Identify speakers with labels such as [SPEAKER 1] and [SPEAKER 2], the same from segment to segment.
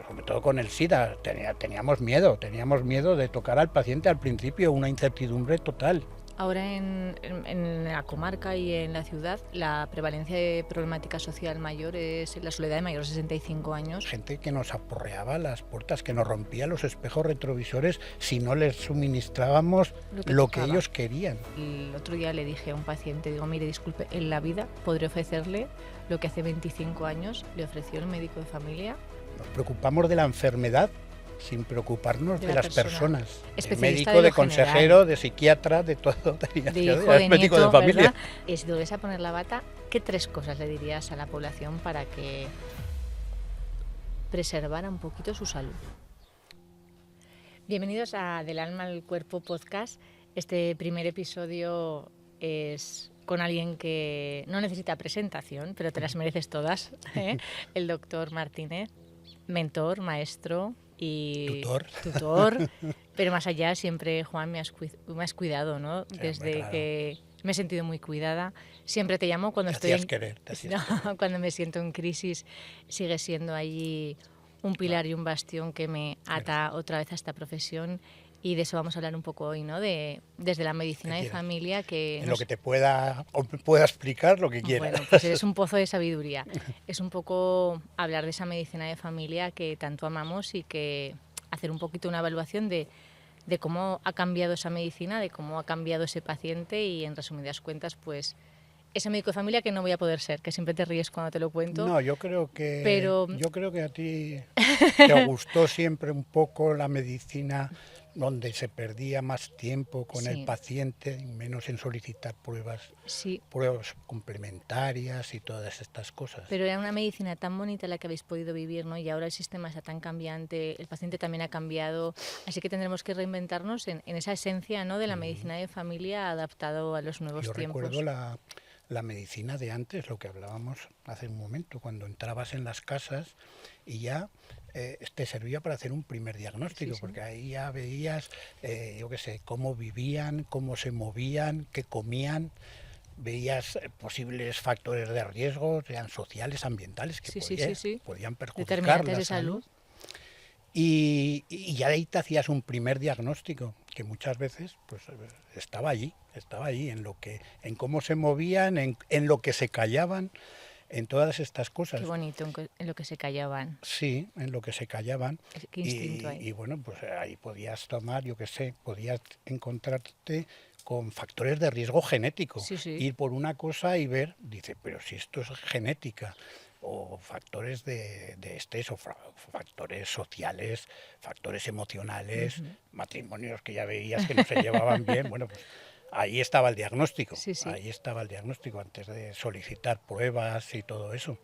[SPEAKER 1] sobre todo con el SIDA, teníamos miedo de tocar al paciente al principio, una incertidumbre total.
[SPEAKER 2] Ahora en la comarca y en la ciudad, la prevalencia de problemática social mayor es la soledad de mayores de 65 años.
[SPEAKER 1] Gente que nos aporreaba las puertas, que nos rompía los espejos retrovisores si no les suministrábamos lo que ellos querían.
[SPEAKER 2] El otro día le dije a un paciente, digo, mire, disculpe, en la vida podré ofrecerle lo que hace 25 años le ofreció el médico de familia.
[SPEAKER 1] Nos preocupamos de la enfermedad sin preocuparnos de las personas. De médico, de consejero, general, de psiquiatra, de todo.
[SPEAKER 2] De hijo, de médico nieto, de familia. ¿verdad? Si debes a poner la bata, ¿qué 3 cosas le dirías a la población para que preservara un poquito su salud? Bienvenidos a Del alma al cuerpo podcast. Este primer episodio es con alguien que no necesita presentación, pero te las mereces todas, ¿eh? El doctor Martínez, mentor, maestro y tutor. Pero más allá, siempre, Juan, me has cuidado, ¿no? Sí, desde claro. Que me he sentido muy cuidada. Siempre te llamo cuando cuando me siento en crisis. Sigue siendo allí un pilar y un bastión que me ata otra vez a esta profesión. Y de eso vamos a hablar un poco hoy, ¿no? Desde la medicina de familia. En
[SPEAKER 1] lo que te pueda explicar lo que quieras.
[SPEAKER 2] Bueno, pues eres un pozo de sabiduría. Es un poco hablar de esa medicina de familia que tanto amamos y que hacer un poquito una evaluación de cómo ha cambiado esa medicina, de cómo ha cambiado ese paciente y, en resumidas cuentas, pues ese médico de familia que no voy a poder ser, que siempre te ríes cuando te lo cuento.
[SPEAKER 1] No, yo creo que a ti te gustó siempre un poco la medicina donde se perdía más tiempo con el paciente, menos en solicitar pruebas complementarias y todas estas cosas.
[SPEAKER 2] Pero era una medicina tan bonita la que habéis podido vivir, ¿no? Y ahora el sistema está tan cambiante, el paciente también ha cambiado, así que tendremos que reinventarnos en esa esencia, ¿no? De la medicina de familia adaptado a los nuevos tiempos.
[SPEAKER 1] Yo recuerdo la medicina de antes, lo que hablábamos hace un momento, cuando entrabas en las casas y ya te servía para hacer un primer diagnóstico, porque ahí ya veías, yo qué sé, cómo vivían, cómo se movían, qué comían, veías posibles factores de riesgo, sean sociales, ambientales, que podían perjudicar la salud. Y ya de ahí te hacías un primer diagnóstico, que muchas veces pues estaba allí, en cómo se movían, en lo que se callaban, en todas estas cosas.
[SPEAKER 2] Qué bonito, en lo que se callaban.
[SPEAKER 1] Sí, en lo que se callaban.
[SPEAKER 2] Qué instinto hay.
[SPEAKER 1] Y bueno, pues ahí podías tomar, yo qué sé, podías encontrarte con factores de riesgo genético. Ir por una cosa y ver, dice, pero si esto es genética, o factores de estrés, o factores sociales, factores emocionales, matrimonios que ya veías que no se llevaban bien, bueno, pues ahí estaba el diagnóstico, ahí estaba el diagnóstico antes de solicitar pruebas y todo eso.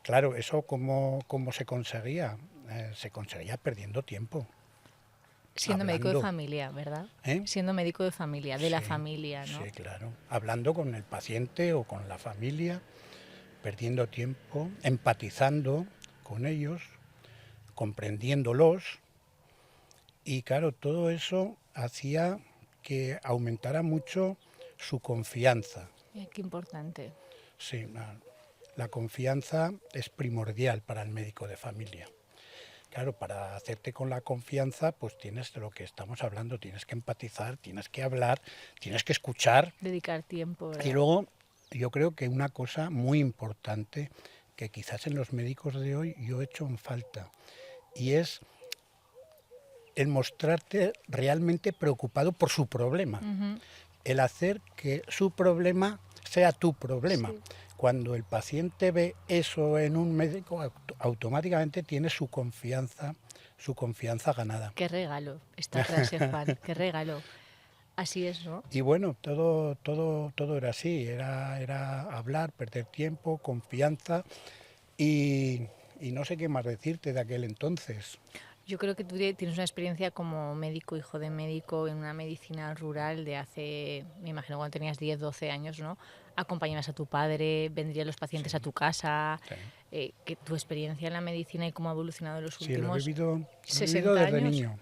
[SPEAKER 1] Claro, eso ¿cómo se conseguía? Se conseguía perdiendo tiempo.
[SPEAKER 2] Siendo médico de familia, ¿verdad? Siendo médico de familia, de la familia, ¿no?
[SPEAKER 1] Sí, claro. Hablando con el paciente o con la familia, perdiendo tiempo, empatizando con ellos, comprendiéndolos. Y claro, todo eso hacía que aumentara mucho su confianza.
[SPEAKER 2] Qué importante.
[SPEAKER 1] Sí, la confianza es primordial para el médico de familia. Claro, para hacerte con la confianza, pues tienes de lo que estamos hablando, tienes que empatizar, tienes que hablar, tienes que escuchar.
[SPEAKER 2] Dedicar tiempo, ¿verdad?
[SPEAKER 1] Y luego, yo creo que una cosa muy importante que quizás en los médicos de hoy yo he hecho en falta, y es el mostrarte realmente preocupado por su problema, el hacer que su problema sea tu problema. Cuando el paciente ve eso en un médico, automáticamente tiene su confianza ganada.
[SPEAKER 2] Qué regalo esta frase, Juan, qué regalo. Así es, ¿no?
[SPEAKER 1] Y bueno, todo era así, era hablar, perder tiempo, confianza y no sé qué más decirte de aquel entonces.
[SPEAKER 2] Yo creo que tú tienes una experiencia como médico, hijo de médico, en una medicina rural de hace, me imagino cuando tenías 10, 12 años, ¿no? Acompañabas a tu padre, vendrían los pacientes a tu casa, que tu experiencia en la medicina y cómo ha evolucionado en los últimos 60
[SPEAKER 1] años. Sí, lo he vivido desde niño.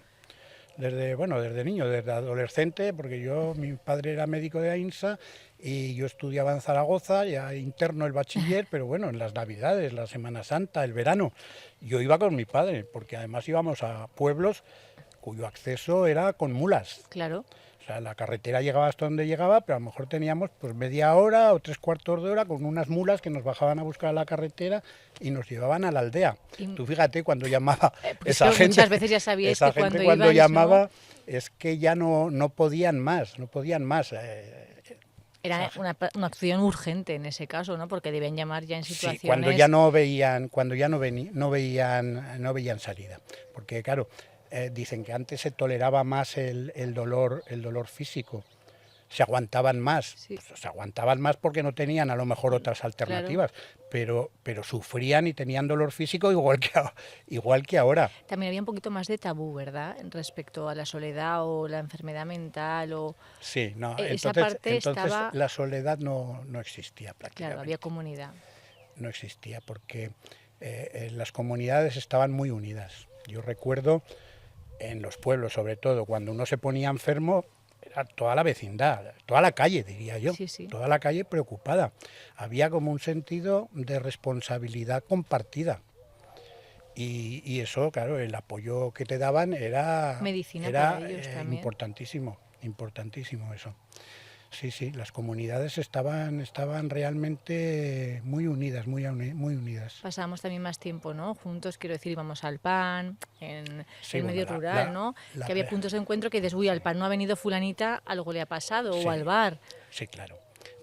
[SPEAKER 1] Desde niño, desde adolescente, porque mi padre era médico de AINSA y yo estudiaba en Zaragoza, ya interno el bachiller, pero bueno, en las Navidades, la Semana Santa, el verano, yo iba con mi padre, porque además íbamos a pueblos cuyo acceso era con mulas.
[SPEAKER 2] Claro.
[SPEAKER 1] O sea, la carretera llegaba hasta donde llegaba, pero a lo mejor teníamos pues media hora o 3/4 de hora con unas mulas que nos bajaban a buscar a la carretera y nos llevaban a la aldea.
[SPEAKER 2] Y-
[SPEAKER 1] Tú fíjate cuando llamaba esa
[SPEAKER 2] Eso
[SPEAKER 1] gente,
[SPEAKER 2] muchas veces ya sabíais
[SPEAKER 1] esa
[SPEAKER 2] que
[SPEAKER 1] gente
[SPEAKER 2] cuando
[SPEAKER 1] cuando
[SPEAKER 2] ibais,
[SPEAKER 1] llamaba
[SPEAKER 2] ¿no?
[SPEAKER 1] es que ya no podían más, no podían más.
[SPEAKER 2] Era una acción urgente en ese caso, ¿no? Porque debían llamar ya en
[SPEAKER 1] Sí,
[SPEAKER 2] situaciones...
[SPEAKER 1] cuando ya no veían, no veían salida, porque claro, dicen que antes se toleraba más el dolor físico, se aguantaban más,
[SPEAKER 2] Sí,
[SPEAKER 1] pues, se aguantaban más porque no tenían a lo mejor otras
[SPEAKER 2] claro.
[SPEAKER 1] alternativas, pero sufrían y tenían dolor físico igual que ahora.
[SPEAKER 2] También había un poquito más de tabú, ¿verdad? Respecto a la soledad o la enfermedad mental o...
[SPEAKER 1] Sí, no,
[SPEAKER 2] Esa
[SPEAKER 1] entonces,
[SPEAKER 2] parte
[SPEAKER 1] entonces
[SPEAKER 2] estaba...
[SPEAKER 1] la soledad no existía
[SPEAKER 2] Claro, había
[SPEAKER 1] prácticamente,
[SPEAKER 2] comunidad.
[SPEAKER 1] no existía porque las comunidades estaban muy unidas. Yo recuerdo en los pueblos, sobre todo, cuando uno se ponía enfermo, era toda la vecindad, toda la calle, diría yo,
[SPEAKER 2] Sí, sí.
[SPEAKER 1] toda la calle preocupada. Había como un sentido de responsabilidad compartida. Y eso, claro, el apoyo que te daban
[SPEAKER 2] Medicina para
[SPEAKER 1] era
[SPEAKER 2] ellos también.
[SPEAKER 1] importantísimo, importantísimo eso. Sí, sí, las comunidades estaban realmente muy unidas, muy unidas.
[SPEAKER 2] Pasábamos también más tiempo, ¿no? Juntos, quiero decir, íbamos al PAN, en
[SPEAKER 1] Sí,
[SPEAKER 2] el
[SPEAKER 1] bueno,
[SPEAKER 2] medio rural, ¿no?
[SPEAKER 1] la
[SPEAKER 2] Que había
[SPEAKER 1] re-
[SPEAKER 2] puntos de encuentro que dices, uy, al PAN no ha venido fulanita, algo le ha pasado, o al
[SPEAKER 1] sí,
[SPEAKER 2] bar.
[SPEAKER 1] sí, claro.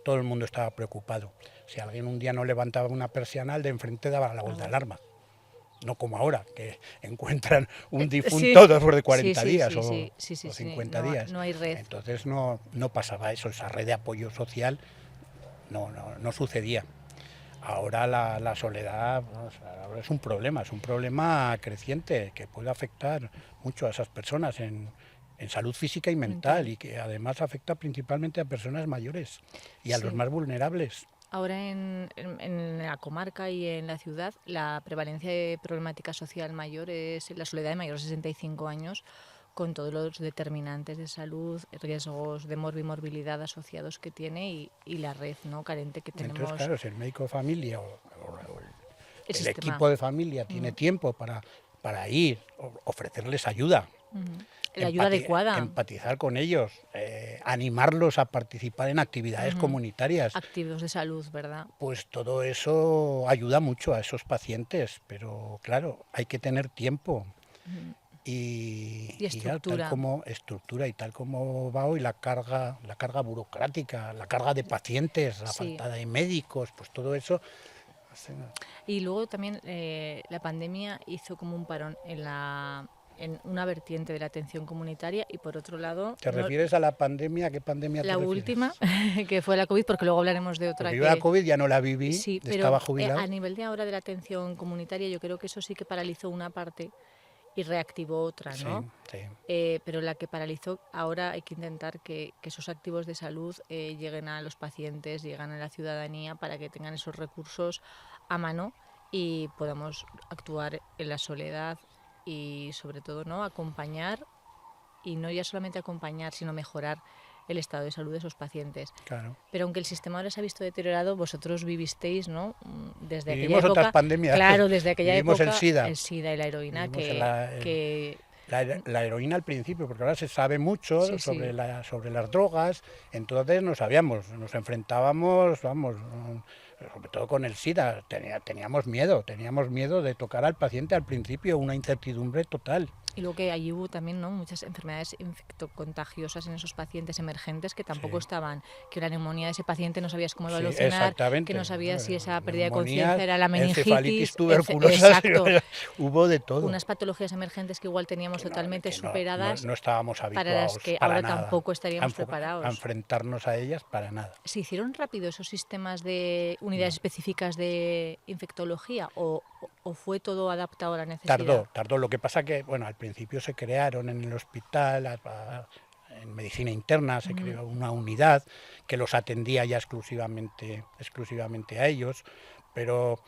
[SPEAKER 1] Todo el mundo estaba preocupado. Si alguien un día no levantaba una persiana, el de enfrente daba la voz de alarma. No como ahora, que encuentran un
[SPEAKER 2] Sí,
[SPEAKER 1] difunto después de
[SPEAKER 2] sí,
[SPEAKER 1] 40
[SPEAKER 2] sí,
[SPEAKER 1] días
[SPEAKER 2] sí, sí, sí, sí,
[SPEAKER 1] o
[SPEAKER 2] sí,
[SPEAKER 1] 50
[SPEAKER 2] no,
[SPEAKER 1] días.
[SPEAKER 2] no hay red.
[SPEAKER 1] Entonces no pasaba eso, esa red de apoyo social no sucedía. Ahora la soledad, o sea, ahora es un problema creciente que puede afectar mucho a esas personas en salud física y mental, y que además afecta principalmente a personas mayores y a los
[SPEAKER 2] Sí.
[SPEAKER 1] más vulnerables.
[SPEAKER 2] Ahora en la comarca y en la ciudad, la prevalencia de problemática social mayor es la soledad de mayores de 65 años, con todos los determinantes de salud, riesgos de morbilidad asociados que tiene y la red, ¿no?, carente que
[SPEAKER 1] Entonces,
[SPEAKER 2] tenemos
[SPEAKER 1] claro, si el médico de familia o
[SPEAKER 2] el
[SPEAKER 1] el
[SPEAKER 2] sistema.
[SPEAKER 1] equipo de familia tiene tiempo para ir, ofrecerles ayuda,
[SPEAKER 2] La ayuda adecuada,
[SPEAKER 1] empatizar con ellos, animarlos a participar en actividades comunitarias,
[SPEAKER 2] activos de salud, ¿verdad?
[SPEAKER 1] pues todo eso ayuda mucho a esos pacientes, pero claro, hay que tener tiempo.
[SPEAKER 2] Y
[SPEAKER 1] Y ya, tal
[SPEAKER 2] estructura.
[SPEAKER 1] como estructura y tal como va hoy la carga burocrática, la carga de pacientes, la
[SPEAKER 2] Sí.
[SPEAKER 1] falta de médicos, pues todo eso.
[SPEAKER 2] Y luego también la pandemia hizo como un parón en una vertiente de la atención comunitaria y por otro lado...
[SPEAKER 1] ¿Te refieres a la pandemia? ¿A qué pandemia te
[SPEAKER 2] La
[SPEAKER 1] refieres?
[SPEAKER 2] última, que fue la COVID, porque luego hablaremos de otra
[SPEAKER 1] Porque yo la
[SPEAKER 2] que...
[SPEAKER 1] COVID ya no la viví,
[SPEAKER 2] Sí,
[SPEAKER 1] estaba
[SPEAKER 2] pero
[SPEAKER 1] jubilado.
[SPEAKER 2] a nivel de ahora de la atención comunitaria yo creo que eso sí que paralizó una parte y reactivó otra,
[SPEAKER 1] Sí,
[SPEAKER 2] ¿no?
[SPEAKER 1] sí.
[SPEAKER 2] Pero la que paralizó, ahora hay que intentar que esos activos de salud lleguen a los pacientes, lleguen a la ciudadanía para que tengan esos recursos a mano y podamos actuar en la soledad y sobre todo, ¿no?, acompañar y no ya solamente acompañar, sino mejorar el estado de salud de esos pacientes.
[SPEAKER 1] Claro.
[SPEAKER 2] Pero aunque el sistema ahora se ha visto deteriorado, vosotros vivisteis, ¿no?, desde aquella
[SPEAKER 1] Vivimos otras
[SPEAKER 2] época,
[SPEAKER 1] pandemias.
[SPEAKER 2] claro, desde aquella
[SPEAKER 1] Vivimos
[SPEAKER 2] época,
[SPEAKER 1] el
[SPEAKER 2] el SIDA y la heroína,
[SPEAKER 1] vivimos
[SPEAKER 2] que
[SPEAKER 1] la heroína al principio, porque ahora se sabe mucho
[SPEAKER 2] sí, sí,
[SPEAKER 1] sobre las drogas, entonces no sabíamos, nos enfrentábamos, vamos, sobre todo con el SIDA, teníamos miedo de tocar al paciente al principio, una incertidumbre total.
[SPEAKER 2] y luego que allí hubo también, ¿no?, muchas enfermedades infectocontagiosas en esos pacientes emergentes que tampoco
[SPEAKER 1] Sí.
[SPEAKER 2] estaban, que la neumonía de ese paciente no sabías cómo
[SPEAKER 1] Sí,
[SPEAKER 2] evolucionar, que no
[SPEAKER 1] exactamente.
[SPEAKER 2] sabías si esa pérdida de conciencia
[SPEAKER 1] Neumonías,
[SPEAKER 2] era la
[SPEAKER 1] encefalitis
[SPEAKER 2] meningitis,
[SPEAKER 1] tuberculosas,
[SPEAKER 2] exacto,
[SPEAKER 1] hubo de todo.
[SPEAKER 2] unas patologías emergentes que igual teníamos totalmente
[SPEAKER 1] Que
[SPEAKER 2] superadas
[SPEAKER 1] no estábamos
[SPEAKER 2] para las
[SPEAKER 1] habituados
[SPEAKER 2] que
[SPEAKER 1] para
[SPEAKER 2] ahora
[SPEAKER 1] nada
[SPEAKER 2] tampoco estaríamos
[SPEAKER 1] a
[SPEAKER 2] preparados.
[SPEAKER 1] enfrentarnos a ellas para nada.
[SPEAKER 2] ¿Se hicieron rápido esos sistemas de unidades
[SPEAKER 1] No.
[SPEAKER 2] específicas de infectología o fue todo adaptado a la necesidad?
[SPEAKER 1] Tardó. Lo que pasa que, bueno, al principio se crearon en el hospital, en medicina interna, se creó una unidad que los atendía ya exclusivamente a ellos, pero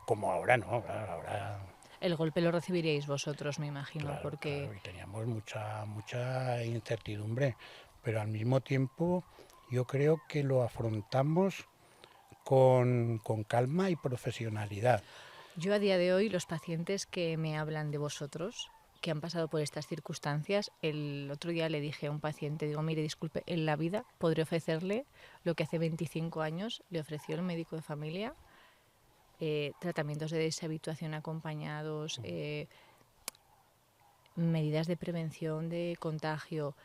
[SPEAKER 1] como ahora no, claro, ahora...
[SPEAKER 2] El golpe lo recibiríais vosotros, me imagino, porque
[SPEAKER 1] Claro, y teníamos mucha incertidumbre, pero al mismo tiempo yo creo que lo afrontamos con calma y profesionalidad.
[SPEAKER 2] Yo a día de hoy, los pacientes que me hablan de vosotros, que han pasado por estas circunstancias, el otro día le dije a un paciente, digo, mire, disculpe, en la vida podré ofrecerle lo que hace 25 años le ofreció el médico de familia, tratamientos de deshabituación acompañados, medidas de prevención de contagio,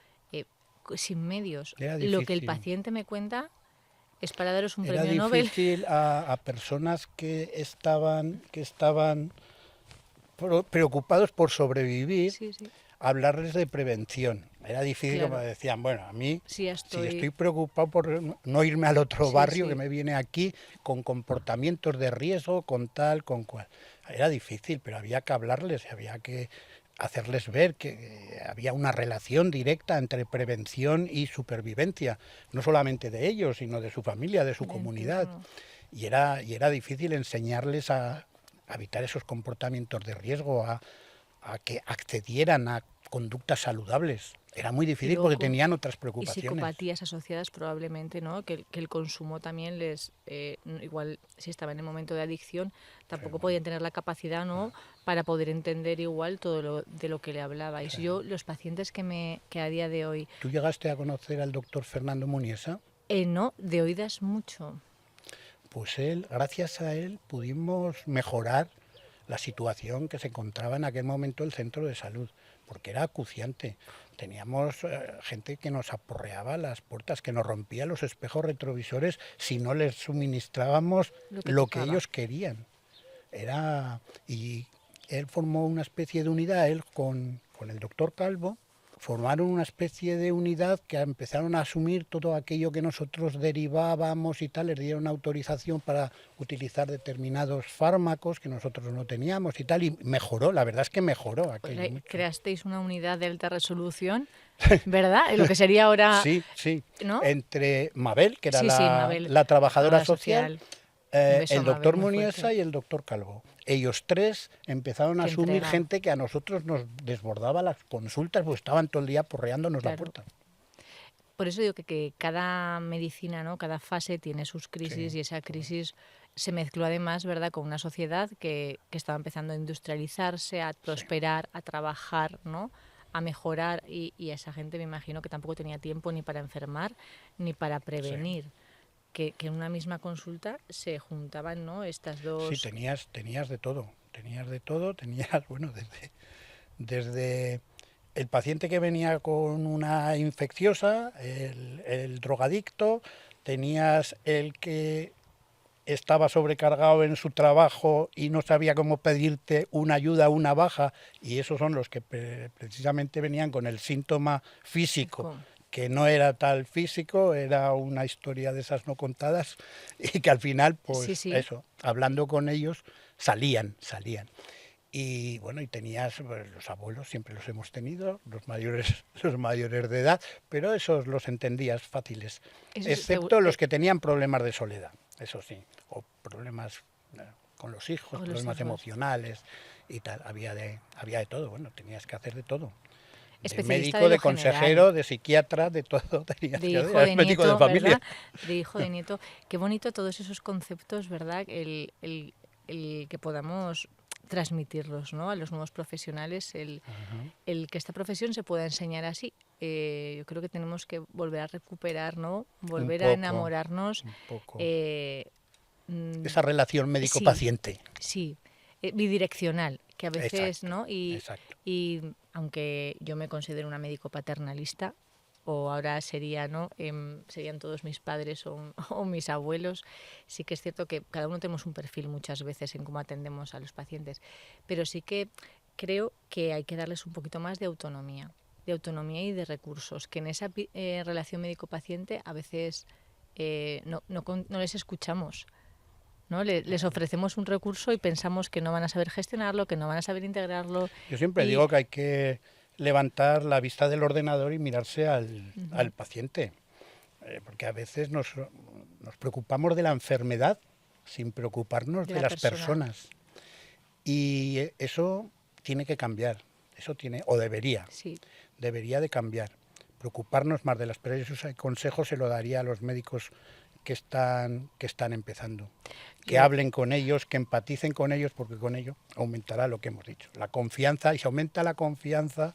[SPEAKER 2] sin medios.
[SPEAKER 1] Era
[SPEAKER 2] Lo que el
[SPEAKER 1] difícil.
[SPEAKER 2] paciente me cuenta es para daros un
[SPEAKER 1] Era
[SPEAKER 2] premio Nobel.
[SPEAKER 1] difícil a personas que estaban preocupados por sobrevivir,
[SPEAKER 2] Sí, sí.
[SPEAKER 1] hablarles de prevención. Era difícil,
[SPEAKER 2] Claro.
[SPEAKER 1] como decían, bueno, a mí,
[SPEAKER 2] Sí,
[SPEAKER 1] si estoy preocupado por no irme al otro
[SPEAKER 2] Sí,
[SPEAKER 1] barrio
[SPEAKER 2] sí.
[SPEAKER 1] que me viene aquí con comportamientos de riesgo, con tal, con cual. Era difícil, pero había que hablarles, había que hacerles ver que había una relación directa entre prevención y supervivencia, no solamente de ellos, sino de su familia, de su
[SPEAKER 2] del
[SPEAKER 1] comunidad.
[SPEAKER 2] entorno.
[SPEAKER 1] Y era difícil enseñarles a evitar esos comportamientos de riesgo, a que accedieran a conductas saludables. Era muy
[SPEAKER 2] Y
[SPEAKER 1] difícil
[SPEAKER 2] luego
[SPEAKER 1] porque tenían otras
[SPEAKER 2] y
[SPEAKER 1] preocupaciones.
[SPEAKER 2] psicopatías asociadas probablemente, ¿no? Que el consumo también les, igual si estaba en el momento de adicción, tampoco podían tener la capacidad, ¿no? Para poder entender igual todo lo de lo que le hablabais. Yo, los pacientes que a día de hoy,
[SPEAKER 1] ¿Tú llegaste a conocer al doctor Fernando Muniesa?
[SPEAKER 2] no, de oídas mucho.
[SPEAKER 1] Pues gracias a él pudimos mejorar la situación que se encontraba en aquel momento el centro de salud, porque era acuciante. Teníamos gente que nos aporreaba las puertas, que nos rompía los espejos retrovisores si no les suministrábamos lo que
[SPEAKER 2] tocaba.
[SPEAKER 1] ellos querían. Y él formó una especie de unidad, él con el doctor Calvo, formaron una especie de unidad que empezaron a asumir todo aquello que nosotros derivábamos y tal, les dieron autorización para utilizar determinados fármacos que nosotros no teníamos y tal, y mejoró, la verdad es que mejoró aquello mucho.
[SPEAKER 2] Creasteis una unidad de alta resolución, ¿verdad? En lo que sería ahora,
[SPEAKER 1] Sí,
[SPEAKER 2] ¿no?
[SPEAKER 1] entre Mabel, que era
[SPEAKER 2] Sí, Mabel,
[SPEAKER 1] la trabajadora
[SPEAKER 2] trabajadora
[SPEAKER 1] social,
[SPEAKER 2] Un beso a
[SPEAKER 1] el doctor
[SPEAKER 2] Mabel, muy
[SPEAKER 1] Muniesa
[SPEAKER 2] fuerte.
[SPEAKER 1] y el doctor Calvo. Ellos tres empezaron a
[SPEAKER 2] Qué
[SPEAKER 1] asumir
[SPEAKER 2] entrega.
[SPEAKER 1] gente que a nosotros nos desbordaba las consultas, pues estaban todo el día porreándonos la
[SPEAKER 2] Claro.
[SPEAKER 1] puerta.
[SPEAKER 2] Por eso digo que cada medicina, ¿no? Cada fase tiene sus crisis
[SPEAKER 1] Sí,
[SPEAKER 2] y esa crisis se mezcló además, ¿verdad?, con una sociedad que estaba empezando a industrializarse, a prosperar, a trabajar, ¿no?, a mejorar y a esa gente me imagino que tampoco tenía tiempo ni para enfermar ni para prevenir. Que en una misma consulta se juntaban, ¿no?, estas dos...
[SPEAKER 1] Sí, tenías de todo, tenías, bueno, desde el paciente que venía con una infecciosa, el drogadicto, tenías el que estaba sobrecargado en su trabajo y no sabía cómo pedirte una ayuda, una baja, y esos son los que precisamente venían con el síntoma físico, que no era tal físico, era una historia de esas no contadas, y que al final, pues
[SPEAKER 2] Sí.
[SPEAKER 1] eso, hablando con ellos, salían. Y bueno, y tenías pues, los abuelos, siempre los hemos tenido, los mayores de edad, pero esos los entendías fáciles, excepto los que tenían problemas de soledad, eso sí, o problemas con los hijos, problemas emocionales y tal, había de todo, bueno, tenías que hacer de todo. De médico, de consejero, de psiquiatra, de todo tenías
[SPEAKER 2] de
[SPEAKER 1] que
[SPEAKER 2] hijo,
[SPEAKER 1] hacer,
[SPEAKER 2] de
[SPEAKER 1] médico
[SPEAKER 2] nieto,
[SPEAKER 1] de familia.
[SPEAKER 2] ¿verdad? De hijo, de nieto. Qué bonito todos esos conceptos, ¿verdad? El que podamos transmitirlos, ¿no?, a los nuevos profesionales, el que esta profesión se pueda enseñar así. Yo creo que tenemos que volver a recuperar, ¿no?, volver a enamorarnos.
[SPEAKER 1] Un poco. Esa relación médico-paciente.
[SPEAKER 2] Sí, bidireccional, que a veces,
[SPEAKER 1] Exacto,
[SPEAKER 2] ¿no?
[SPEAKER 1] exacto.
[SPEAKER 2] Y aunque yo me considero una médico paternalista, o ahora sería, ¿no?, serían todos mis padres o mis abuelos, sí que es cierto que cada uno tenemos un perfil muchas veces en cómo atendemos a los pacientes, pero sí que creo que hay que darles un poquito más de autonomía y de recursos, que en esa relación médico-paciente a veces no les escuchamos, ¿no? Les ofrecemos un recurso y pensamos que no van a saber gestionarlo, que no van a saber integrarlo.
[SPEAKER 1] Yo siempre digo que hay que levantar la vista del ordenador y mirarse al paciente, porque a veces nos preocupamos de la enfermedad sin preocuparnos de las personas. Y eso tiene que cambiar, o debería de cambiar. preocuparnos más de las, pero esos consejos se lo daría a los médicos que están empezando. Que hablen con ellos, que empaticen con ellos, porque con ello aumentará lo que hemos dicho, la confianza, y si aumenta la confianza,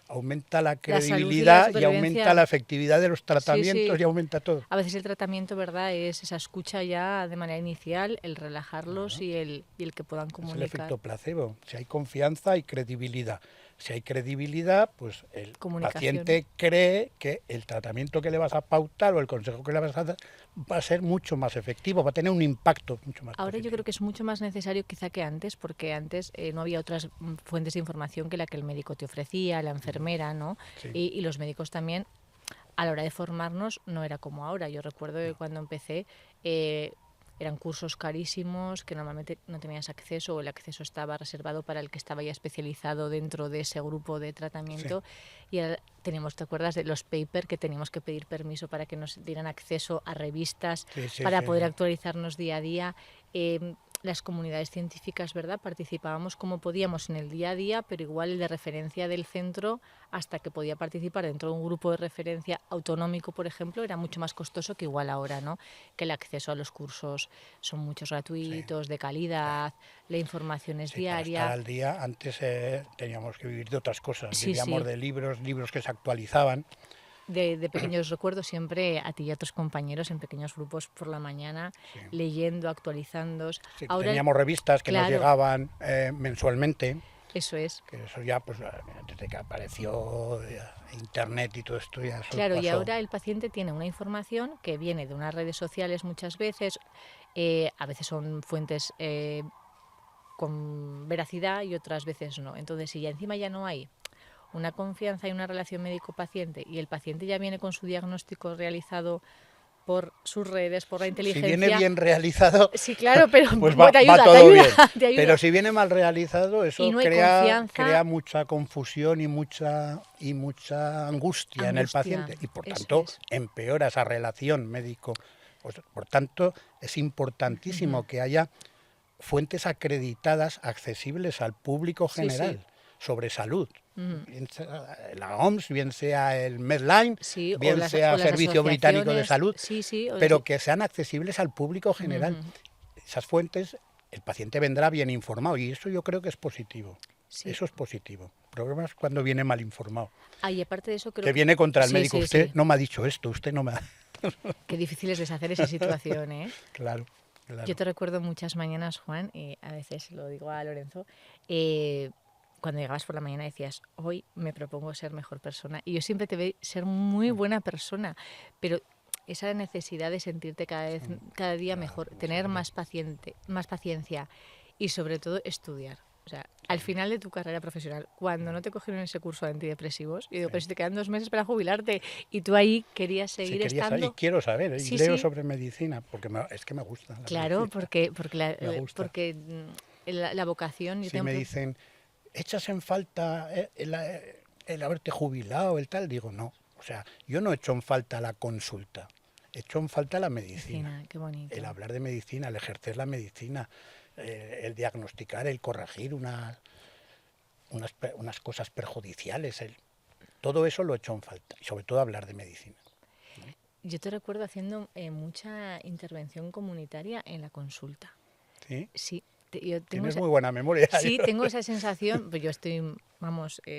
[SPEAKER 1] aumenta la credibilidad y aumenta la efectividad de los tratamientos y aumenta todo.
[SPEAKER 2] A veces el tratamiento, ¿verdad?, es esa escucha ya de manera inicial, el relajarlos y el que puedan comunicar.
[SPEAKER 1] Es el efecto placebo. Si hay confianza, hay credibilidad. Si hay credibilidad, pues el paciente cree que el tratamiento que le vas a pautar o el consejo que le vas a dar va a ser mucho más efectivo, va a tener un impacto mucho más
[SPEAKER 2] Ahora
[SPEAKER 1] positivo.
[SPEAKER 2] yo creo que es mucho más necesario quizá que antes, porque antes no había otras fuentes de información que la que el médico te ofrecía, la enfermera, ¿no?
[SPEAKER 1] Sí.
[SPEAKER 2] Y los médicos también, a la hora de formarnos, no era como ahora. Yo recuerdo que cuando empecé eran cursos carísimos que normalmente no tenías acceso, o el acceso estaba reservado para el que estaba ya especializado dentro de ese grupo de tratamiento. Sí. Y ahora teníamos, ¿te acuerdas de los papers que teníamos que pedir permiso para que nos dieran acceso a revistas para poder actualizarnos día a día? Las comunidades científicas, ¿verdad?, participábamos como podíamos en el día a día, pero igual el de referencia del centro, hasta que podía participar dentro de un grupo de referencia autonómico, por ejemplo, era mucho más costoso que igual ahora, ¿no? Que el acceso a los cursos son muchos gratuitos, de calidad, la información es diaria.
[SPEAKER 1] Para estar al día, antes teníamos que vivir de otras cosas, vivíamos de libros que se actualizaban.
[SPEAKER 2] De pequeños recuerdos siempre a ti y a tus compañeros en pequeños grupos por la mañana, leyendo, actualizando.
[SPEAKER 1] Sí, ahora teníamos revistas que nos llegaban mensualmente.
[SPEAKER 2] Eso es.
[SPEAKER 1] Que eso ya, pues desde que apareció Internet y todo esto ya
[SPEAKER 2] Claro,
[SPEAKER 1] pasó.
[SPEAKER 2] Y ahora el paciente tiene una información que viene de unas redes sociales muchas veces, a veces son fuentes con veracidad y otras veces no. Entonces, si ya encima ya no hay una confianza y una relación médico-paciente y el paciente ya viene con su diagnóstico realizado por sus redes, por la inteligencia.
[SPEAKER 1] Si viene bien realizado,
[SPEAKER 2] sí, claro, pero
[SPEAKER 1] pues va todo bien. Pero si viene mal realizado, eso
[SPEAKER 2] no
[SPEAKER 1] crea mucha confusión y mucha angustia en el paciente. Y por tanto, empeora esa relación médico. Pues, por tanto, es importantísimo que haya fuentes acreditadas, accesibles al público general, sobre salud. Bien sea la OMS, bien sea el Medline, bien sea el Servicio Británico de Salud, pero que sean accesibles al público general. Esas fuentes, el paciente vendrá bien informado y eso yo creo que es positivo. Eso es positivo. El problema es cuando viene mal informado.
[SPEAKER 2] Y aparte de eso, creo
[SPEAKER 1] que viene contra el médico. Usted no me ha dicho esto, usted no me ha...
[SPEAKER 2] Qué difícil es deshacer esa situación, ¿eh?
[SPEAKER 1] Claro.
[SPEAKER 2] Yo te recuerdo muchas mañanas, Juan, y a veces lo digo a Lorenzo, cuando llegabas por la mañana decías, hoy me propongo ser mejor persona. Y yo siempre te veo ser muy buena persona, pero esa necesidad de sentirte cada día mejor, tener más paciencia y sobre todo estudiar. O sea, al final de tu carrera profesional, cuando no te cogieron ese curso de antidepresivos, yo digo, pero si te quedan 2 meses para jubilarte, y tú ahí querías seguir estando...
[SPEAKER 1] Y quiero saber, y leo sobre medicina, porque es que me gusta.
[SPEAKER 2] Claro, porque la vocación...
[SPEAKER 1] Si me dicen, ¿echas en falta el haberte jubilado, el tal? Digo, no. O sea, yo no echo en falta la consulta, echo en falta la medicina.
[SPEAKER 2] Qué bonito.
[SPEAKER 1] El hablar de medicina, el ejercer la medicina, el diagnosticar, el corregir unas cosas perjudiciales. Todo eso lo echo en falta, y sobre todo hablar de medicina.
[SPEAKER 2] Yo te recuerdo haciendo mucha intervención comunitaria en la consulta.
[SPEAKER 1] ¿Sí?
[SPEAKER 2] Sí.
[SPEAKER 1] Tienes muy buena memoria.
[SPEAKER 2] Sí, tengo esa sensación, pues yo estoy,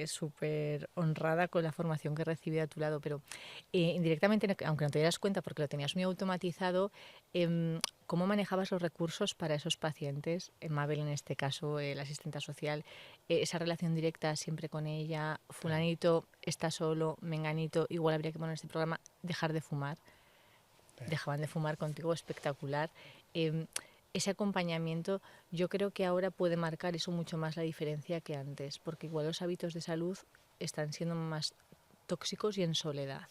[SPEAKER 2] súper honrada con la formación que he recibido a tu lado, pero indirectamente, aunque no te dieras cuenta porque lo tenías muy automatizado, ¿cómo manejabas los recursos para esos pacientes? Mabel, en este caso, la asistenta social, esa relación directa siempre con ella, fulanito está solo, menganito, igual habría que poner este programa, dejar de fumar. Dejaban de fumar contigo, espectacular. Ese acompañamiento yo creo que ahora puede marcar eso mucho más la diferencia que antes, porque igual los hábitos de salud están siendo más tóxicos y en soledad.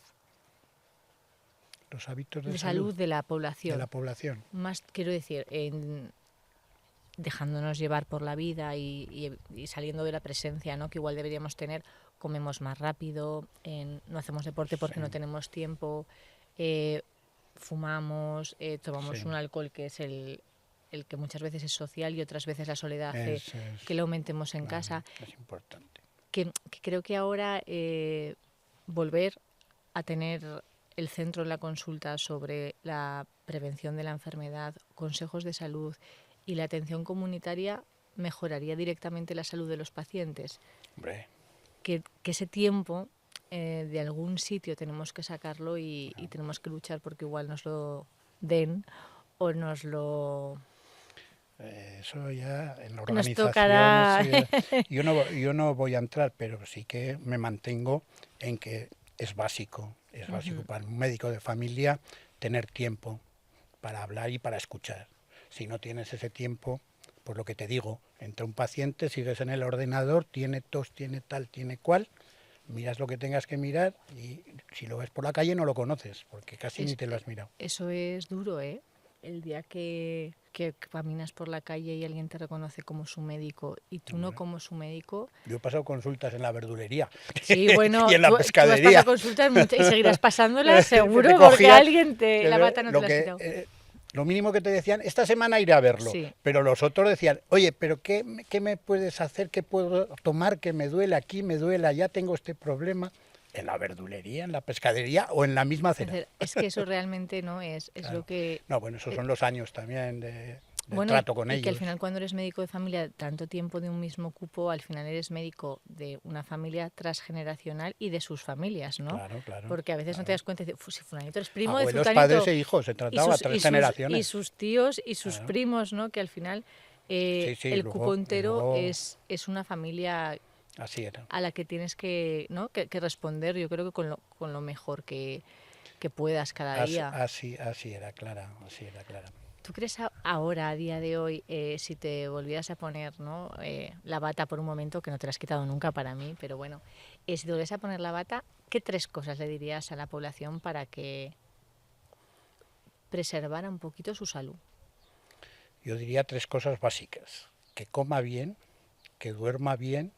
[SPEAKER 1] Los hábitos
[SPEAKER 2] de salud de la población.
[SPEAKER 1] De la población.
[SPEAKER 2] Más, quiero decir, dejándonos llevar por la vida y saliendo de la presencia, ¿no?, que igual deberíamos tener, comemos más rápido, no hacemos deporte porque no tenemos tiempo, fumamos, tomamos un alcohol que es el que muchas veces es social y otras veces la soledad hace que lo aumentemos en casa.
[SPEAKER 1] Es importante.
[SPEAKER 2] Que creo que ahora volver a tener el centro en la consulta sobre la prevención de la enfermedad, consejos de salud y la atención comunitaria, mejoraría directamente la salud de los pacientes.
[SPEAKER 1] Hombre.
[SPEAKER 2] Que ese tiempo de algún sitio tenemos que sacarlo y tenemos que luchar porque igual nos lo den o nos lo...
[SPEAKER 1] Eso ya en la
[SPEAKER 2] Nos
[SPEAKER 1] organización,
[SPEAKER 2] tocará.
[SPEAKER 1] yo no voy a entrar, pero sí que me mantengo en que es básico para un médico de familia tener tiempo para hablar y para escuchar. Si no tienes ese tiempo, pues lo que te digo, entra un paciente, sigues en el ordenador, tiene tos, tiene tal, tiene cual, miras lo que tengas que mirar y si lo ves por la calle no lo conoces, porque casi ni te lo has mirado.
[SPEAKER 2] Eso es duro, ¿eh? El día que caminas por la calle y alguien te reconoce como su médico y tú no como su médico.
[SPEAKER 1] Yo he pasado consultas en la verdulería.
[SPEAKER 2] Sí, bueno,
[SPEAKER 1] y en la
[SPEAKER 2] tú
[SPEAKER 1] pescadería.
[SPEAKER 2] has pasado consultas y seguirás pasándolas seguro porque alguien la bata no te la has quitado.
[SPEAKER 1] Lo mínimo que te decían, esta semana iré a verlo,
[SPEAKER 2] sí.
[SPEAKER 1] Pero los otros decían, oye, pero ¿qué me puedes hacer? ¿Qué puedo tomar? Que me duele aquí, me duele allá, tengo este problema. En la verdulería, en la pescadería o en la misma acera.
[SPEAKER 2] Es que eso realmente no es claro. Lo que...
[SPEAKER 1] No, bueno, esos son los años también de trato con ellos.
[SPEAKER 2] Y que al final cuando eres médico de familia, tanto tiempo de un mismo cupo, al final eres médico de una familia transgeneracional y de sus familias, ¿no?
[SPEAKER 1] Claro.
[SPEAKER 2] Porque a veces no te das cuenta de si fulanito eres primo
[SPEAKER 1] Abuelos,
[SPEAKER 2] de fulanito.
[SPEAKER 1] Padres e hijos, se trataba tres generaciones.
[SPEAKER 2] Y sus tíos y sus primos, ¿no? Que al final el cupo entero es una familia...
[SPEAKER 1] Así era.
[SPEAKER 2] A la que tienes que responder, yo creo que con lo mejor que puedas cada día.
[SPEAKER 1] Así era, Clara,
[SPEAKER 2] ¿Tú crees ahora, a día de hoy, si te volvieras a poner la bata por un momento, que no te la has quitado nunca para mí, pero bueno, si te volvieras a poner la bata, ¿qué 3 cosas le dirías a la población para que preservara un poquito su salud?
[SPEAKER 1] Yo diría 3 cosas básicas: que coma bien, que duerma bien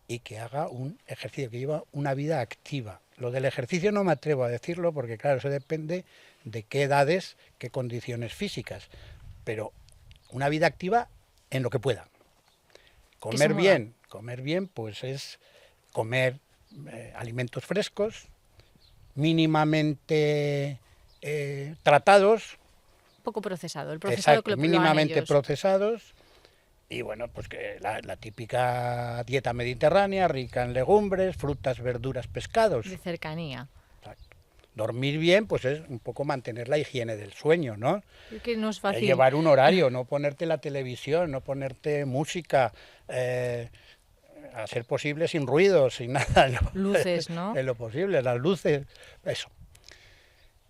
[SPEAKER 1] y que haga un ejercicio, que lleva una vida activa. Lo del ejercicio no me atrevo a decirlo porque, claro, eso depende de qué edades, qué condiciones físicas, pero una vida activa en lo que pueda. Comer bien, pues es comer alimentos frescos, mínimamente tratados.
[SPEAKER 2] Poco procesado, el procesado.
[SPEAKER 1] Exacto, mínimamente procesados. Y bueno, pues que la típica dieta mediterránea, rica en legumbres, frutas, verduras, pescados.
[SPEAKER 2] De cercanía.
[SPEAKER 1] Exacto. Dormir bien, pues es un poco mantener la higiene del sueño, ¿no?
[SPEAKER 2] Es que no es fácil.
[SPEAKER 1] Llevar un horario, no ponerte la televisión, no ponerte música, a ser posible sin ruido, sin nada.
[SPEAKER 2] Luces, ¿no?
[SPEAKER 1] En lo posible, las luces, eso.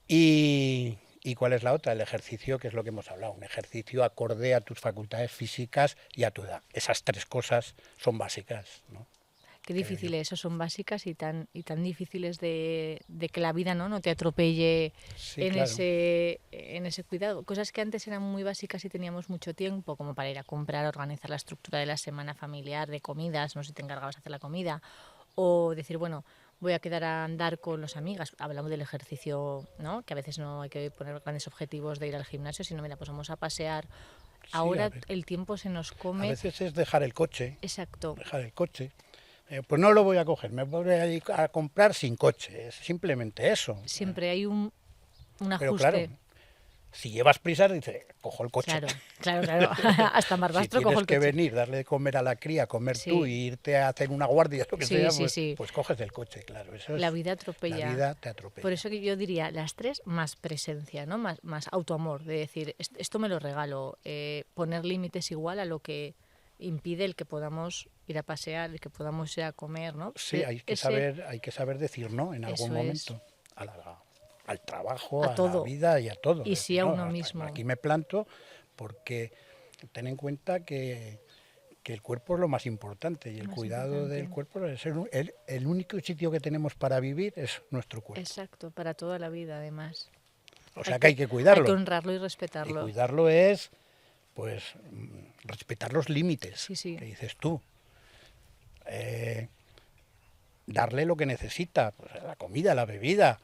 [SPEAKER 1] ¿Y cuál es la otra? El ejercicio, que es lo que hemos hablado, un ejercicio acorde a tus facultades físicas y a tu edad. Esas 3 cosas son básicas, ¿no?
[SPEAKER 2] Qué difícil es eso, son básicas y tan difíciles de que la vida no te atropelle en ese cuidado. Cosas que antes eran muy básicas y teníamos mucho tiempo, como para ir a comprar, organizar la estructura de la semana familiar, de comidas, no sé si te encargabas de hacer la comida, o decir, bueno, voy a quedar a andar con los amigas. Hablamos del ejercicio, ¿no? Que a veces no hay que poner grandes objetivos de ir al gimnasio, sino, mira, pues vamos a pasear. Sí, ahora el tiempo se nos come.
[SPEAKER 1] A veces es dejar el coche.
[SPEAKER 2] Exacto.
[SPEAKER 1] Dejar el coche. Pues no lo voy a coger, me voy a ir a comprar sin coche. Es simplemente eso.
[SPEAKER 2] Siempre hay un ajuste.
[SPEAKER 1] Pero claro, si llevas prisa, dices, cojo el coche.
[SPEAKER 2] Claro. Hasta Barbastro cojo el coche.
[SPEAKER 1] Si tienes que venir, darle de comer a la cría, comer tú y irte a hacer una guardia, lo que sea, pues coges el coche, claro. Eso
[SPEAKER 2] la vida atropella.
[SPEAKER 1] La vida te atropella.
[SPEAKER 2] Por eso que yo diría, las 3 más presencia, ¿no? Más autoamor, de decir, esto me lo regalo. Poner límites igual a lo que impide el que podamos ir a pasear, el que podamos ir a comer, ¿no?
[SPEAKER 1] Sí, hay que saber decir no en algún momento. Al trabajo, a
[SPEAKER 2] todo.
[SPEAKER 1] La vida y a todo.
[SPEAKER 2] Y sí a uno mismo.
[SPEAKER 1] Aquí me planto porque ten en cuenta que el cuerpo es lo más importante y el cuidado del cuerpo es el único sitio que tenemos para vivir es nuestro cuerpo.
[SPEAKER 2] Exacto, para toda la vida además.
[SPEAKER 1] O sea que hay que cuidarlo.
[SPEAKER 2] Hay que honrarlo y respetarlo.
[SPEAKER 1] Y cuidarlo es, pues, respetar los límites
[SPEAKER 2] que
[SPEAKER 1] dices tú. Darle lo que necesita, pues, la comida, la bebida.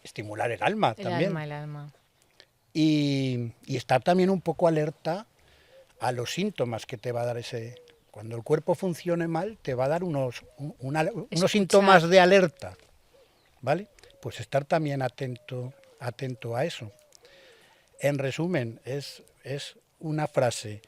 [SPEAKER 1] Estimular el alma también.
[SPEAKER 2] El alma.
[SPEAKER 1] Y estar también un poco alerta a los síntomas que te va a dar ese... Cuando el cuerpo funcione mal, te va a dar unos síntomas de alerta, ¿vale? pues estar también atento a eso. En resumen, es una frase: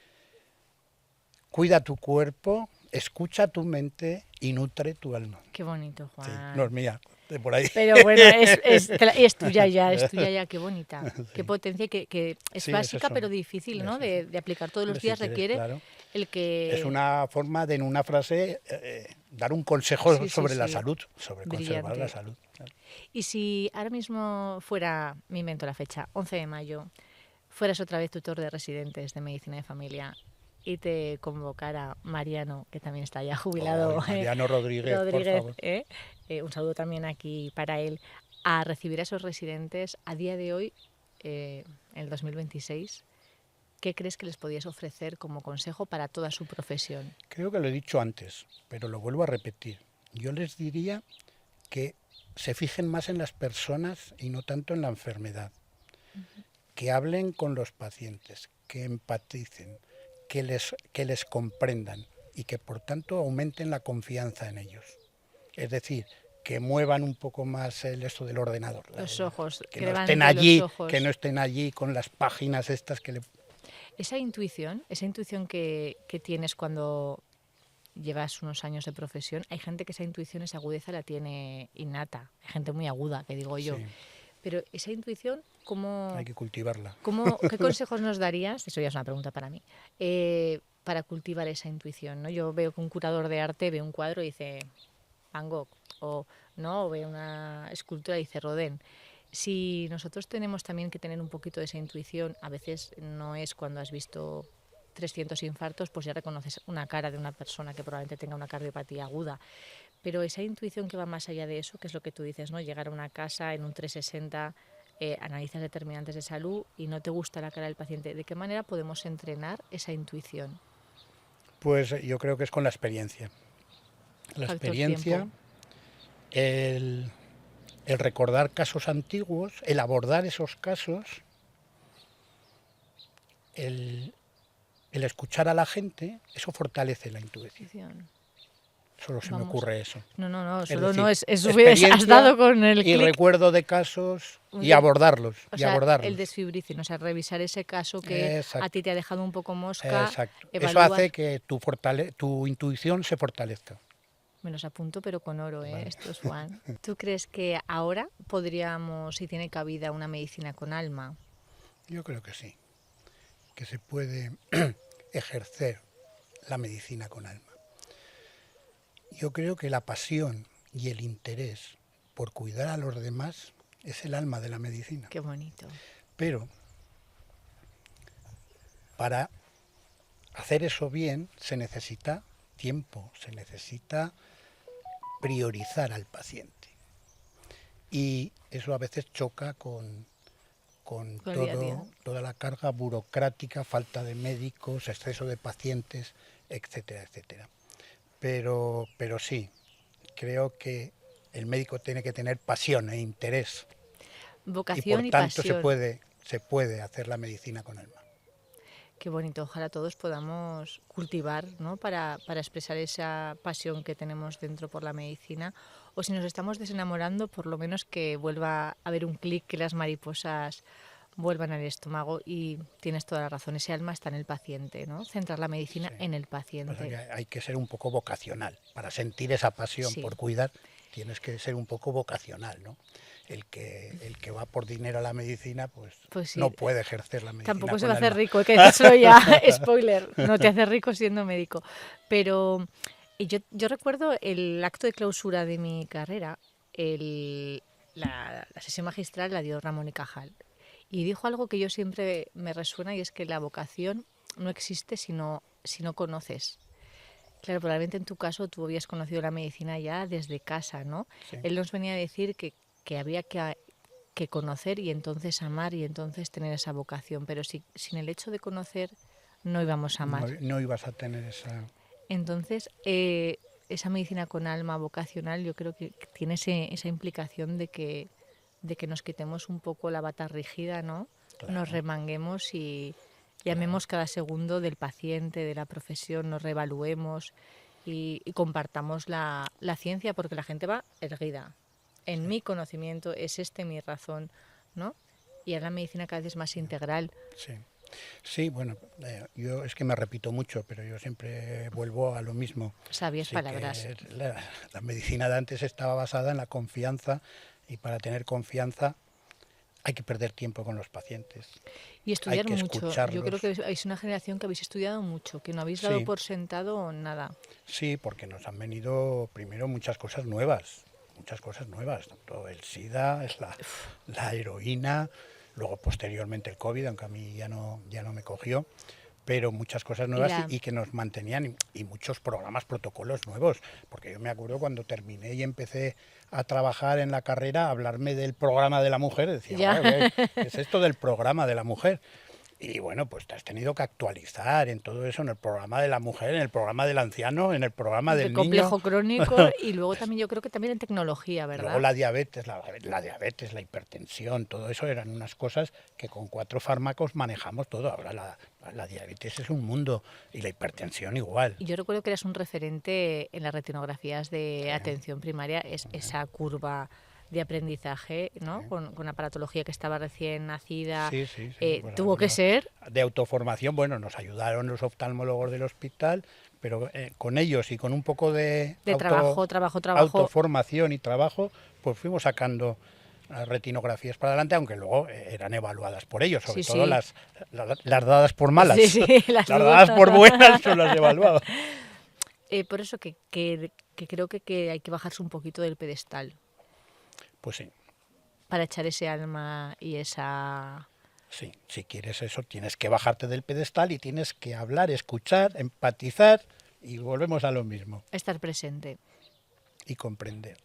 [SPEAKER 1] cuida tu cuerpo, escucha tu mente y nutre tu alma.
[SPEAKER 2] Qué bonito,
[SPEAKER 1] Sí,
[SPEAKER 2] Juan.
[SPEAKER 1] no es mía, de por ahí.
[SPEAKER 2] Pero bueno, es tuya ya, qué bonita,
[SPEAKER 1] Sí.
[SPEAKER 2] qué potencia, que es
[SPEAKER 1] Sí, es
[SPEAKER 2] básica
[SPEAKER 1] eso.
[SPEAKER 2] pero difícil, ¿no?
[SPEAKER 1] Es eso.
[SPEAKER 2] De aplicar todos los
[SPEAKER 1] Hombre, si
[SPEAKER 2] días
[SPEAKER 1] quieres,
[SPEAKER 2] requiere
[SPEAKER 1] claro.
[SPEAKER 2] el
[SPEAKER 1] Es
[SPEAKER 2] que...
[SPEAKER 1] una forma de en una frase dar un consejo
[SPEAKER 2] Sí,
[SPEAKER 1] sobre la
[SPEAKER 2] sí,
[SPEAKER 1] salud, sobre conservar la
[SPEAKER 2] brillante.
[SPEAKER 1] salud. Claro.
[SPEAKER 2] Y si ahora mismo fuera, me invento la fecha, 11 de mayo, fueras otra vez tutor de residentes de medicina de familia y te convocara Mariano, que también está ya jubilado,
[SPEAKER 1] Ay, Mariano Rodríguez, por
[SPEAKER 2] Rodríguez,
[SPEAKER 1] favor.
[SPEAKER 2] un saludo también aquí para él, a recibir a esos residentes a día de hoy, en el 2026, ¿qué crees que les podías ofrecer como consejo para toda su profesión?
[SPEAKER 1] Creo que lo he dicho antes, pero lo vuelvo a repetir. Yo les diría que se fijen más en las personas y no tanto en la enfermedad. Que hablen con los pacientes, que empaticen, que les comprendan y que por tanto aumenten la confianza en ellos. Es decir, que muevan un poco más esto del ordenador.
[SPEAKER 2] Los ojos,
[SPEAKER 1] Que
[SPEAKER 2] que
[SPEAKER 1] no estén
[SPEAKER 2] levante los
[SPEAKER 1] allí,
[SPEAKER 2] ojos.
[SPEAKER 1] que no estén allí con las páginas estas que le...
[SPEAKER 2] Esa intuición que tienes cuando llevas unos años de profesión, hay gente que esa intuición, esa agudeza la tiene innata, hay gente muy aguda, que digo yo.
[SPEAKER 1] Sí,
[SPEAKER 2] Pero esa intuición,
[SPEAKER 1] hay que cultivarla.
[SPEAKER 2] ¿qué consejos nos darías? Eso ya es una pregunta para mí. Para cultivar esa intuición, ¿no? Yo veo que un curador de arte ve un cuadro y dice Van Gogh, o no, o ve una escultura y dice Rodin. Si nosotros tenemos también que tener un poquito de esa intuición, a veces no es cuando has visto 300 infartos, pues ya reconoces una cara de una persona que probablemente tenga una cardiopatía aguda. Pero esa intuición que va más allá de eso, que es lo que tú dices, ¿no? Llegar a una casa en un 360, analizas determinantes de salud y no te gusta la cara del paciente. ¿De qué manera podemos entrenar esa intuición?
[SPEAKER 1] Pues yo creo que es con la experiencia. La
[SPEAKER 2] Factor
[SPEAKER 1] experiencia,
[SPEAKER 2] tiempo.
[SPEAKER 1] el recordar casos antiguos, el abordar esos casos, el escuchar a la gente, eso fortalece la intuición. Solo se me
[SPEAKER 2] Vamos.
[SPEAKER 1] ocurre eso.
[SPEAKER 2] No,
[SPEAKER 1] Es
[SPEAKER 2] solo
[SPEAKER 1] decir,
[SPEAKER 2] no es has
[SPEAKER 1] experiencia
[SPEAKER 2] dado con el
[SPEAKER 1] y
[SPEAKER 2] clic.
[SPEAKER 1] recuerdo de casos
[SPEAKER 2] Un
[SPEAKER 1] y
[SPEAKER 2] de-
[SPEAKER 1] abordarlos.
[SPEAKER 2] O
[SPEAKER 1] Y
[SPEAKER 2] sea,
[SPEAKER 1] abordarlos.
[SPEAKER 2] el desfibricio, o sea, revisar ese caso que a
[SPEAKER 1] Exacto,
[SPEAKER 2] ti te ha dejado un poco mosca,
[SPEAKER 1] exacto. Eso
[SPEAKER 2] evalúas.
[SPEAKER 1] hace que tu intuición se fortalezca.
[SPEAKER 2] Me los apunto, pero con oro,
[SPEAKER 1] Vale.
[SPEAKER 2] Esto es Juan. ¿Tú crees que ahora podríamos, si tiene cabida, una medicina con alma?
[SPEAKER 1] Yo creo que sí, que se puede ejercer la medicina con alma. Yo creo que la pasión y el interés por cuidar a los demás es el alma de la medicina.
[SPEAKER 2] Qué bonito.
[SPEAKER 1] Pero para hacer eso bien se necesita tiempo, se necesita priorizar al paciente. Y eso a veces choca con
[SPEAKER 2] Con el día a día.
[SPEAKER 1] toda la carga burocrática, falta de médicos, exceso de pacientes, etcétera, etcétera. Pero sí, creo que el médico tiene que tener pasión e interés.
[SPEAKER 2] Vocación
[SPEAKER 1] Y
[SPEAKER 2] y
[SPEAKER 1] por tanto
[SPEAKER 2] pasión.
[SPEAKER 1] se puede hacer la medicina con alma.
[SPEAKER 2] Qué bonito. Ojalá todos podamos cultivar, ¿no? Para expresar esa pasión que tenemos dentro por la medicina. O si nos estamos desenamorando, por lo menos que vuelva a haber un clic, que las mariposas vuelvan al estómago. Y tienes toda la razón, ese alma está en el paciente, ¿no? Centrar la medicina
[SPEAKER 1] Sí.
[SPEAKER 2] en el
[SPEAKER 1] Pasa
[SPEAKER 2] paciente.
[SPEAKER 1] que hay que ser un poco vocacional. Para sentir esa pasión
[SPEAKER 2] Sí.
[SPEAKER 1] por cuidar, tienes que ser un poco vocacional, ¿no? El que va por dinero a la medicina, pues
[SPEAKER 2] sí.
[SPEAKER 1] no puede ejercer la medicina.
[SPEAKER 2] Tampoco se
[SPEAKER 1] con
[SPEAKER 2] va a hacer
[SPEAKER 1] alma.
[SPEAKER 2] rico, hay que decirlo ya, spoiler, no te hace rico siendo médico. Pero yo recuerdo el acto de clausura de mi carrera, la sesión magistral la dio Ramón y Cajal. Y dijo algo que yo siempre me resuena y es que la vocación no existe si no conoces. Claro, probablemente en tu caso tú habías conocido la medicina ya desde casa, ¿no?
[SPEAKER 1] Sí.
[SPEAKER 2] Él nos venía a decir que había que conocer y entonces amar y entonces tener esa vocación. Pero sin el hecho de conocer no íbamos a amar.
[SPEAKER 1] No ibas a tener esa...
[SPEAKER 2] Entonces, esa medicina con alma vocacional yo creo que tiene esa implicación de que nos quitemos un poco la bata rígida, ¿no?
[SPEAKER 1] Claro.
[SPEAKER 2] Nos remanguemos y amemos cada segundo del paciente, de la profesión, nos reevaluemos y compartamos la ciencia, porque la gente va erguida. en mi conocimiento, es mi razón, ¿no? Y ahora la medicina cada vez es más integral.
[SPEAKER 1] Sí. Sí, bueno, yo es que me repito mucho, pero yo siempre vuelvo a lo mismo.
[SPEAKER 2] Sabias
[SPEAKER 1] Sí,
[SPEAKER 2] palabras.
[SPEAKER 1] que la medicina de antes estaba basada en la confianza, y para tener confianza hay que perder tiempo con los pacientes,
[SPEAKER 2] Y
[SPEAKER 1] hay
[SPEAKER 2] estudiar
[SPEAKER 1] que
[SPEAKER 2] mucho. Yo creo
[SPEAKER 1] escucharlos.
[SPEAKER 2] que es una generación que habéis estudiado mucho, que no habéis dado
[SPEAKER 1] Sí,
[SPEAKER 2] por sentado nada.
[SPEAKER 1] sí, porque nos han venido primero muchas cosas nuevas, tanto el SIDA, es la heroína, luego posteriormente el COVID, aunque a mí ya no me cogió, pero muchas cosas
[SPEAKER 2] Y
[SPEAKER 1] nuevas
[SPEAKER 2] la,
[SPEAKER 1] y que nos mantenían, y muchos programas, protocolos nuevos, porque yo me acuerdo cuando terminé y empecé a trabajar en la carrera, hablarme del programa de la mujer, decía,
[SPEAKER 2] ya.
[SPEAKER 1] "Guau, ¿qué es esto del programa de la mujer?". Y bueno, pues te has tenido que actualizar en todo eso, en el programa de la mujer, en el programa del anciano, en el programa
[SPEAKER 2] De
[SPEAKER 1] del niño.
[SPEAKER 2] complejo crónico y luego también yo creo que también en tecnología,
[SPEAKER 1] Luego
[SPEAKER 2] ¿verdad?
[SPEAKER 1] la diabetes, la diabetes, la hipertensión, todo eso eran unas cosas que con 4 fármacos manejamos todo. Ahora la diabetes es un mundo, y la hipertensión igual.
[SPEAKER 2] Y yo recuerdo que eras un referente en las retinografías de
[SPEAKER 1] Sí,
[SPEAKER 2] atención primaria, es esa curva de aprendizaje, ¿no?
[SPEAKER 1] sí.
[SPEAKER 2] Con aparatología que estaba recién nacida,
[SPEAKER 1] Sí, sí, sí. Pues,
[SPEAKER 2] tuvo que ser
[SPEAKER 1] de autoformación, bueno, nos ayudaron los oftalmólogos del hospital, pero con ellos y con un poco de
[SPEAKER 2] de trabajo, trabajo.
[SPEAKER 1] autoformación y trabajo, pues fuimos sacando retinografías para adelante, aunque luego eran evaluadas por ellos, sobre
[SPEAKER 2] Sí,
[SPEAKER 1] todo
[SPEAKER 2] sí.
[SPEAKER 1] las dadas por malas.
[SPEAKER 2] Sí, sí, las
[SPEAKER 1] Las dadas
[SPEAKER 2] dudas.
[SPEAKER 1] por buenas son las evaluadas.
[SPEAKER 2] Por eso que creo que hay que bajarse un poquito del pedestal
[SPEAKER 1] Pues sí,
[SPEAKER 2] para echar ese alma y esa...
[SPEAKER 1] sí, si quieres eso tienes que bajarte del pedestal y tienes que hablar, escuchar, empatizar, y volvemos a lo mismo,
[SPEAKER 2] estar presente.
[SPEAKER 1] y comprender.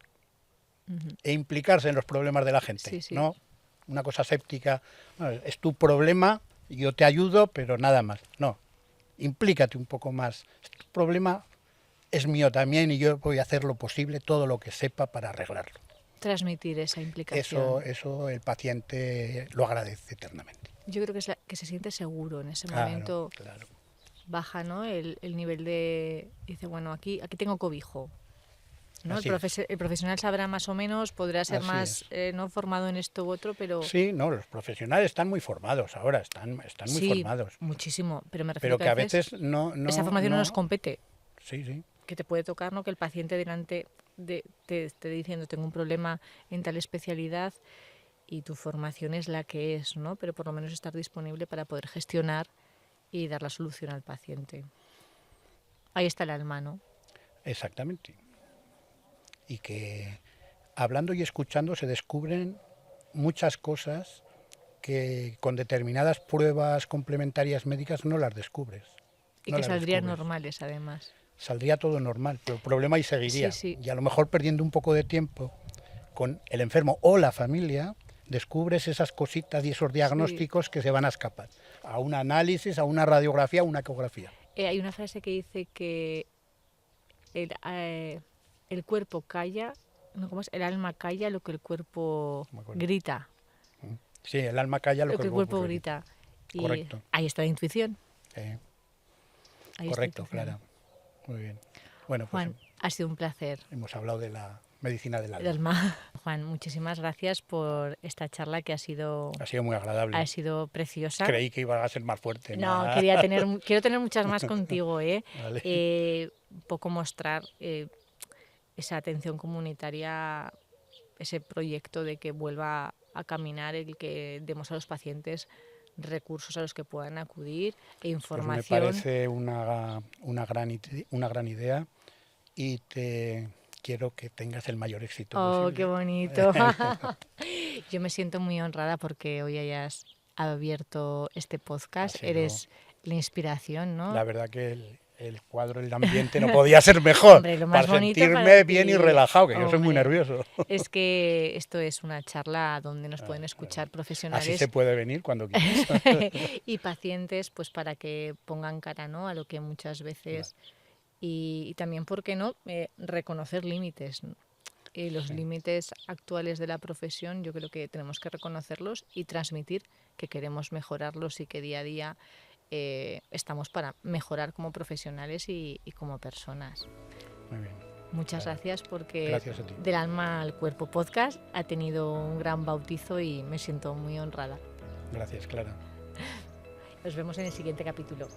[SPEAKER 2] Ujú.
[SPEAKER 1] E implicarse en los problemas de la gente,
[SPEAKER 2] Sí, sí.
[SPEAKER 1] ¿no? Una cosa séptica, "No, es tu problema, yo te ayudo, pero nada más". No, implícate un poco más. Tu problema es mío también, y yo voy a hacer lo posible, todo lo que sepa, para arreglarlo.
[SPEAKER 2] Transmitir esa implicación.
[SPEAKER 1] Eso el paciente lo agradece eternamente.
[SPEAKER 2] Yo creo que es que se siente seguro en ese
[SPEAKER 1] Claro,
[SPEAKER 2] momento.
[SPEAKER 1] claro.
[SPEAKER 2] Baja, ¿no? El nivel de... Dice, bueno, aquí tengo cobijo. ¿No?
[SPEAKER 1] Así es,
[SPEAKER 2] El profesional sabrá más o menos, podrá ser
[SPEAKER 1] así
[SPEAKER 2] más
[SPEAKER 1] es.
[SPEAKER 2] no formado en esto u otro, pero
[SPEAKER 1] Sí, no, los profesionales están muy formados ahora, están muy
[SPEAKER 2] sí,
[SPEAKER 1] formados,
[SPEAKER 2] muchísimo. Pero me refiero
[SPEAKER 1] pero
[SPEAKER 2] que
[SPEAKER 1] que
[SPEAKER 2] a
[SPEAKER 1] a
[SPEAKER 2] veces
[SPEAKER 1] veces no,
[SPEAKER 2] esa
[SPEAKER 1] no,
[SPEAKER 2] formación no nos
[SPEAKER 1] no,
[SPEAKER 2] compete.
[SPEAKER 1] sí, sí,
[SPEAKER 2] Que te puede tocar, ¿no? Que el paciente delante te esté diciendo tengo un problema en tal especialidad y tu formación es la que es, ¿no? Pero por lo menos estar disponible para poder gestionar y dar la solución al paciente. Ahí está el alma, ¿no?
[SPEAKER 1] exactamente. Y que hablando y escuchando se descubren muchas cosas que con determinadas pruebas complementarias médicas no las descubres.
[SPEAKER 2] Y
[SPEAKER 1] No
[SPEAKER 2] que
[SPEAKER 1] las
[SPEAKER 2] saldrían
[SPEAKER 1] descubres.
[SPEAKER 2] normales, además.
[SPEAKER 1] Saldría todo normal, pero el problema ahí
[SPEAKER 2] Sí,
[SPEAKER 1] seguiría.
[SPEAKER 2] sí.
[SPEAKER 1] Y a lo mejor, perdiendo un poco de tiempo con el enfermo o la familia, descubres esas cositas y esos
[SPEAKER 2] Sí.
[SPEAKER 1] diagnósticos que se van a escapar a un análisis, a una radiografía, a una ecografía.
[SPEAKER 2] Hay una frase que dice que el cuerpo calla, no, ¿cómo es? El alma calla lo que el cuerpo
[SPEAKER 1] No me acuerdo.
[SPEAKER 2] grita.
[SPEAKER 1] Sí, el alma calla lo
[SPEAKER 2] Lo
[SPEAKER 1] que
[SPEAKER 2] que
[SPEAKER 1] el
[SPEAKER 2] el
[SPEAKER 1] cuerpo
[SPEAKER 2] cuerpo
[SPEAKER 1] grita.
[SPEAKER 2] grita. Y
[SPEAKER 1] Correcto.
[SPEAKER 2] ahí está la intuición.
[SPEAKER 1] Eh,
[SPEAKER 2] Ahí está la
[SPEAKER 1] correcto,
[SPEAKER 2] intuición.
[SPEAKER 1] Clara. Muy bien. Bueno, pues
[SPEAKER 2] Juan, ha sido un placer.
[SPEAKER 1] hemos hablado de la medicina del
[SPEAKER 2] El
[SPEAKER 1] alma.
[SPEAKER 2] alma. Juan, muchísimas gracias por esta charla que
[SPEAKER 1] Ha sido muy agradable.
[SPEAKER 2] ha sido preciosa.
[SPEAKER 1] Creí que iba a ser más fuerte.
[SPEAKER 2] No,
[SPEAKER 1] Nada.
[SPEAKER 2] quiero tener muchas más contigo, ¿eh?
[SPEAKER 1] Vale.
[SPEAKER 2] Un poco mostrar esa atención comunitaria, ese proyecto de que vuelva a caminar, el que demos a los pacientes recursos a los que puedan acudir e
[SPEAKER 1] Pues me
[SPEAKER 2] información.
[SPEAKER 1] parece una gran idea, y te quiero que tengas el mayor éxito
[SPEAKER 2] Oh,
[SPEAKER 1] posible.
[SPEAKER 2] qué bonito. Yo me siento muy honrada porque hoy hayas abierto este
[SPEAKER 1] Ha
[SPEAKER 2] podcast.
[SPEAKER 1] sido,
[SPEAKER 2] Eres la inspiración, ¿no?
[SPEAKER 1] la verdad, que el cuadro, el ambiente no podía ser mejor.
[SPEAKER 2] Hombre, lo más
[SPEAKER 1] Para
[SPEAKER 2] bonito para
[SPEAKER 1] sentirme bien y
[SPEAKER 2] ti.
[SPEAKER 1] relajado, que yo soy muy
[SPEAKER 2] Hombre,
[SPEAKER 1] nervioso.
[SPEAKER 2] es que esto es una charla donde nos pueden escuchar
[SPEAKER 1] Así
[SPEAKER 2] profesionales
[SPEAKER 1] se puede venir cuando quieras.
[SPEAKER 2] y pacientes, pues para que pongan cara, ¿no? A lo que muchas veces y también, ¿por qué no? Reconocer límites. Los
[SPEAKER 1] Sí.
[SPEAKER 2] límites actuales de la profesión yo creo que tenemos que reconocerlos y transmitir que queremos mejorarlos y que día a día estamos para mejorar como profesionales y como personas.
[SPEAKER 1] Muy bien.
[SPEAKER 2] Muchas gracias porque
[SPEAKER 1] Gracias a ti.
[SPEAKER 2] Del alma al cuerpo podcast ha tenido un gran bautizo y me siento muy honrada.
[SPEAKER 1] Gracias, Clara.
[SPEAKER 2] Nos vemos en el siguiente capítulo.